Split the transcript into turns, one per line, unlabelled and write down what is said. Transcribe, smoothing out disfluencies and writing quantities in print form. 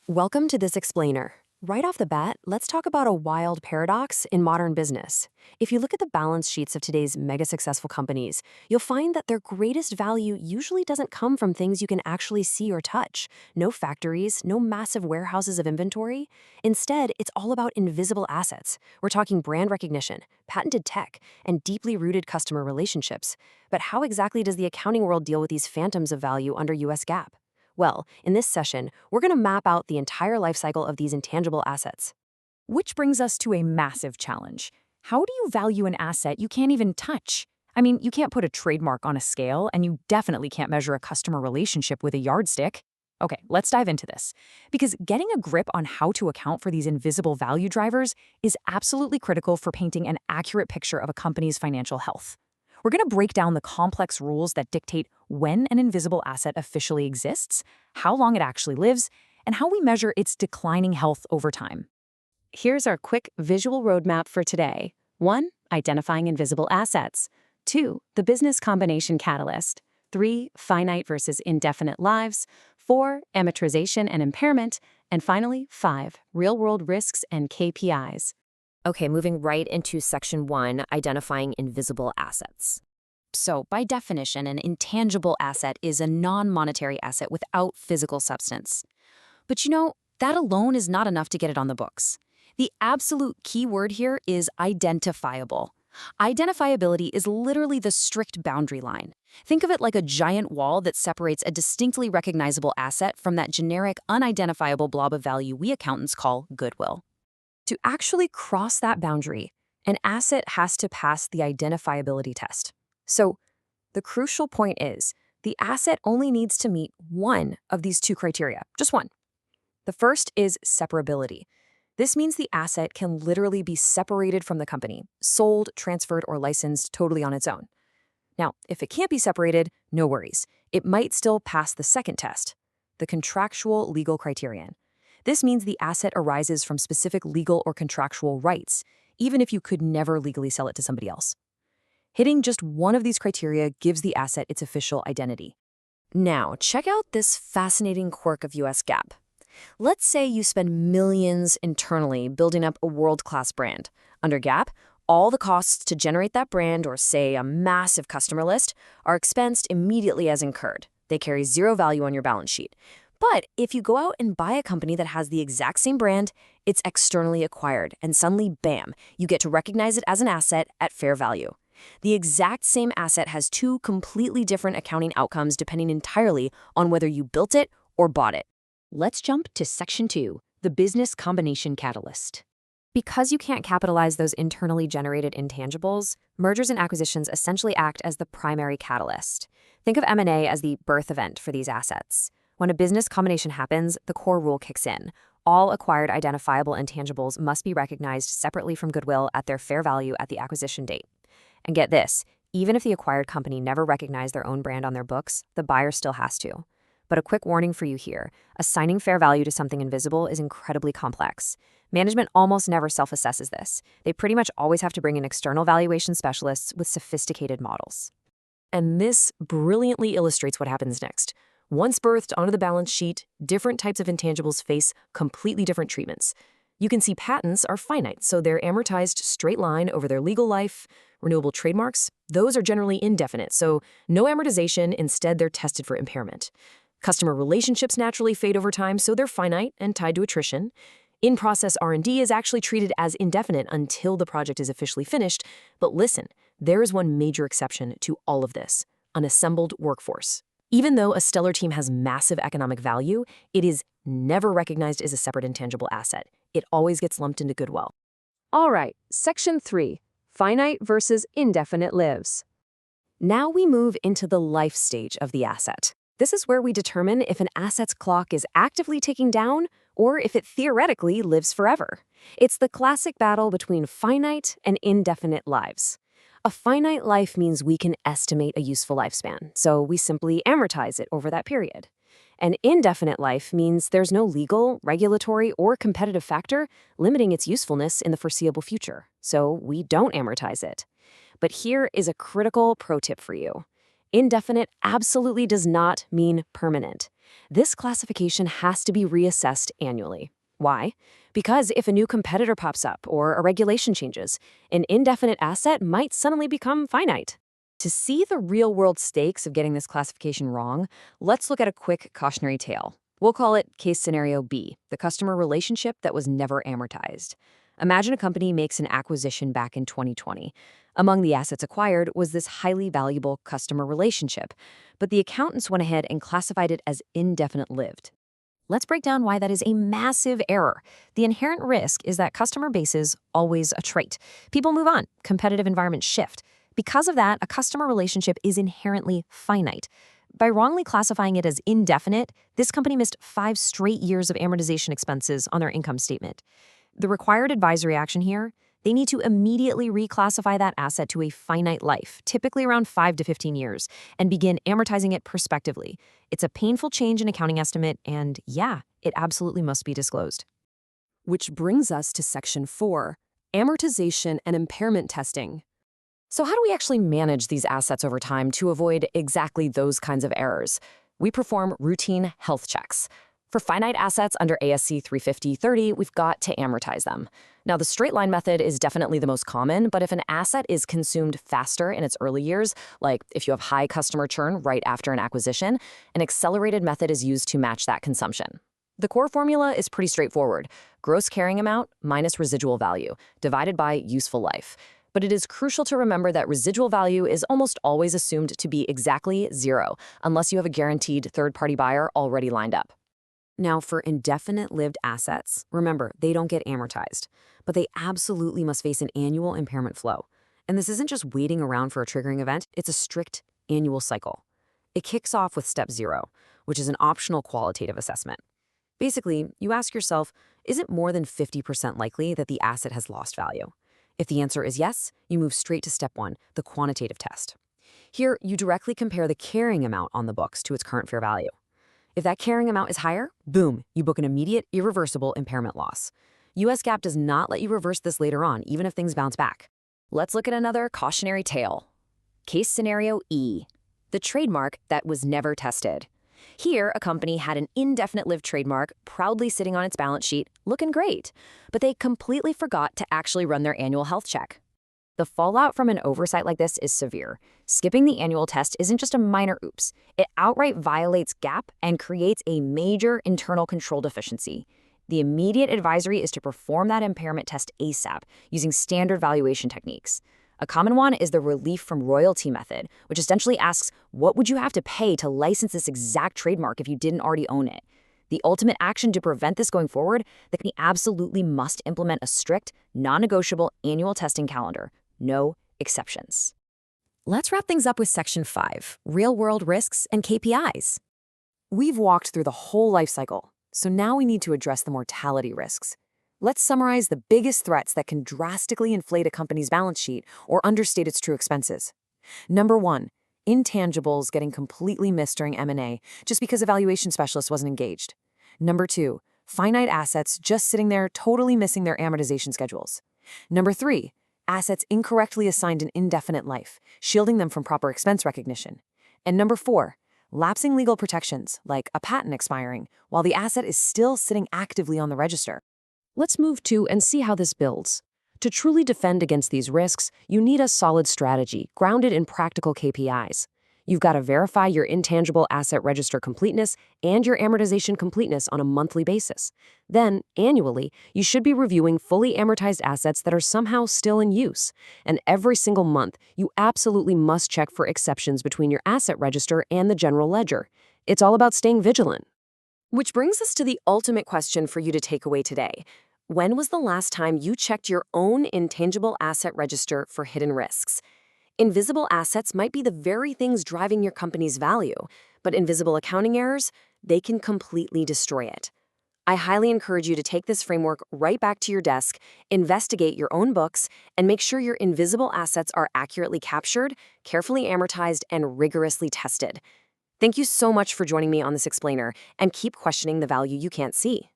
Welcome to this explainer. Right off the bat, let's talk about a wild paradox in modern business. If you look at the balance sheets of today's mega successful companies, you'll find that their greatest value usually doesn't come from things you can actually see or touch. No factories, no massive warehouses of inventory. Instead, it's all about invisible assets. We're talking brand recognition, patented tech, and deeply rooted customer relationships. But how exactly does the accounting world deal with these phantoms of value under US GAAP? Well, in this session, we're going to map out the entire life cycle of these intangible assets.
Which brings us to a massive challenge. How do you value an asset you can't even touch? I mean, you can't put a trademark on a scale, and you definitely can't measure a customer relationship with a yardstick. Okay, let's dive into this. Because getting a grip on how to account for these invisible value drivers is absolutely critical for painting an accurate picture of a company's financial health. We're going to break down the complex rules that dictate when an invisible asset officially exists, how long it actually lives, and how we measure its declining health over time.
Here's our quick visual roadmap for today. 1. Identifying invisible assets. 2. The business combination catalyst. 3. Finite versus indefinite lives. 4. Amortization and impairment. And finally, 5. Real-world risks and KPIs.
Okay, moving right into section 1, identifying invisible assets.
So, by definition, an intangible asset is a non-monetary asset without physical substance. But that alone is not enough to get it on the books. The absolute key word here is identifiable. Identifiability is literally the strict boundary line. Think of it like a giant wall that separates a distinctly recognizable asset from that generic, unidentifiable blob of value we accountants call goodwill. To actually cross that boundary, an asset has to pass the identifiability test. So, the crucial point is, the asset only needs to meet one of these two criteria, just one. The first is separability. This means the asset can literally be separated from the company, sold, transferred, or licensed totally on its own. Now, if it can't be separated, no worries. It might still pass the second test, the contractual legal criterion. This means the asset arises from specific legal or contractual rights, even if you could never legally sell it to somebody else. Hitting just one of these criteria gives the asset its official identity. Now, check out this fascinating quirk of US GAAP. Let's say you spend millions internally building up a world-class brand. Under GAAP, all the costs to generate that brand, or say a massive customer list, are expensed immediately as incurred. They carry zero value on your balance sheet. But if you go out and buy a company that has the exact same brand, it's externally acquired, and suddenly, bam, you get to recognize it as an asset at fair value. The exact same asset has two completely different accounting outcomes depending entirely on whether you built it or bought it.
Let's jump to section 2, the business combination catalyst.
Because you can't capitalize those internally generated intangibles, mergers and acquisitions essentially act as the primary catalyst. Think of M&A as the birth event for these assets. When a business combination happens, the core rule kicks in. All acquired identifiable intangibles must be recognized separately from goodwill at their fair value at the acquisition date. And get this, even if the acquired company never recognized their own brand on their books, the buyer still has to. But a quick warning for you here, assigning fair value to something invisible is incredibly complex. Management almost never self-assesses this. They pretty much always have to bring in external valuation specialists with sophisticated models. And this brilliantly illustrates what happens next. Once birthed onto the balance sheet, different types of intangibles face completely different treatments. You can see patents are finite, so they're amortized straight line over their legal life. Renewable trademarks, those are generally indefinite, so no amortization, instead they're tested for impairment. Customer relationships naturally fade over time, so they're finite and tied to attrition. In-process R&D is actually treated as indefinite until the project is officially finished. But listen, there is one major exception to all of this: an assembled workforce. Even though a stellar team has massive economic value, it is never recognized as a separate intangible asset. It always gets lumped into goodwill. All right, section 3, finite versus indefinite lives. Now we move into the life stage of the asset. This is where we determine if an asset's clock is actively ticking down or if it theoretically lives forever. It's the classic battle between finite and indefinite lives. A finite life means we can estimate a useful lifespan, so we simply amortize it over that period. An indefinite life means there's no legal, regulatory, or competitive factor limiting its usefulness in the foreseeable future, so we don't amortize it. But here is a critical pro tip for you. Indefinite absolutely does not mean permanent. This classification has to be reassessed annually. Why? Because if a new competitor pops up or a regulation changes, an indefinite asset might suddenly become finite. To see the real-world stakes of getting this classification wrong, let's look at a quick cautionary tale. We'll call it case scenario B, the customer relationship that was never amortized. Imagine a company makes an acquisition back in 2020. Among the assets acquired was this highly valuable customer relationship, but the accountants went ahead and classified it as indefinite-lived. Let's break down why that is a massive error. The inherent risk is that customer bases always a trait. People move on, competitive environments shift. Because of that, a customer relationship is inherently finite. By wrongly classifying it as indefinite, this company missed 5 straight years of amortization expenses on their income statement. The required advisory action here, they need to immediately reclassify that asset to a finite life, typically around 5 to 15 years, and begin amortizing it prospectively. It's a painful change in accounting estimate, and yeah, it absolutely must be disclosed. Which brings us to Section 4, amortization and impairment testing. So how do we actually manage these assets over time to avoid exactly those kinds of errors? We perform routine health checks. For finite assets under ASC 350-30, we've got to amortize them. Now, the straight-line method is definitely the most common, but if an asset is consumed faster in its early years, like if you have high customer churn right after an acquisition, an accelerated method is used to match that consumption. The core formula is pretty straightforward. Gross carrying amount minus residual value, divided by useful life. But it is crucial to remember that residual value is almost always assumed to be exactly 0, unless you have a guaranteed third-party buyer already lined up. Now, for indefinite-lived assets, remember, they don't get amortized, but they absolutely must face an annual impairment flow. And this isn't just waiting around for a triggering event, it's a strict annual cycle. It kicks off with Step 0, which is an optional qualitative assessment. Basically, you ask yourself, is it more than 50% likely that the asset has lost value? If the answer is yes, you move straight to Step 1, the quantitative test. Here, you directly compare the carrying amount on the books to its current fair value. If that carrying amount is higher, boom, you book an immediate, irreversible impairment loss. US GAAP does not let you reverse this later on, even if things bounce back. Let's look at another cautionary tale. Case scenario E, the trademark that was never tested. Here, a company had an indefinite-lived trademark proudly sitting on its balance sheet, looking great, but they completely forgot to actually run their annual health check. The fallout from an oversight like this is severe. Skipping the annual test isn't just a minor oops. It outright violates GAAP and creates a major internal control deficiency. The immediate advisory is to perform that impairment test ASAP using standard valuation techniques. A common one is the relief from royalty method, which essentially asks, what would you have to pay to license this exact trademark if you didn't already own it? The ultimate action to prevent this going forward, the company absolutely must implement a strict, non-negotiable annual testing calendar. No exceptions. Let's wrap things up with Section 5, real-world risks and KPIs. We've walked through the whole life cycle, so now we need to address the mortality risks. Let's summarize the biggest threats that can drastically inflate a company's balance sheet or understate its true expenses. Number 1, intangibles getting completely missed during M&A just because a valuation specialist wasn't engaged. Number 2, finite assets just sitting there totally missing their amortization schedules. Number 3, assets incorrectly assigned an indefinite life, shielding them from proper expense recognition. And number 4, lapsing legal protections, like a patent expiring, while the asset is still sitting actively on the register. Let's move to and see how this builds. To truly defend against these risks, you need a solid strategy grounded in practical KPIs. You've got to verify your intangible asset register completeness and your amortization completeness on a monthly basis. Then, annually, you should be reviewing fully amortized assets that are somehow still in use. And every single month, you absolutely must check for exceptions between your asset register and the general ledger. It's all about staying vigilant. Which brings us to the ultimate question for you to take away today. When was the last time you checked your own intangible asset register for hidden risks? Invisible assets might be the very things driving your company's value, but invisible accounting errors, they can completely destroy it. I highly encourage you to take this framework right back to your desk, investigate your own books, and make sure your invisible assets are accurately captured, carefully amortized, and rigorously tested. Thank you so much for joining me on this explainer, and keep questioning the value you can't see.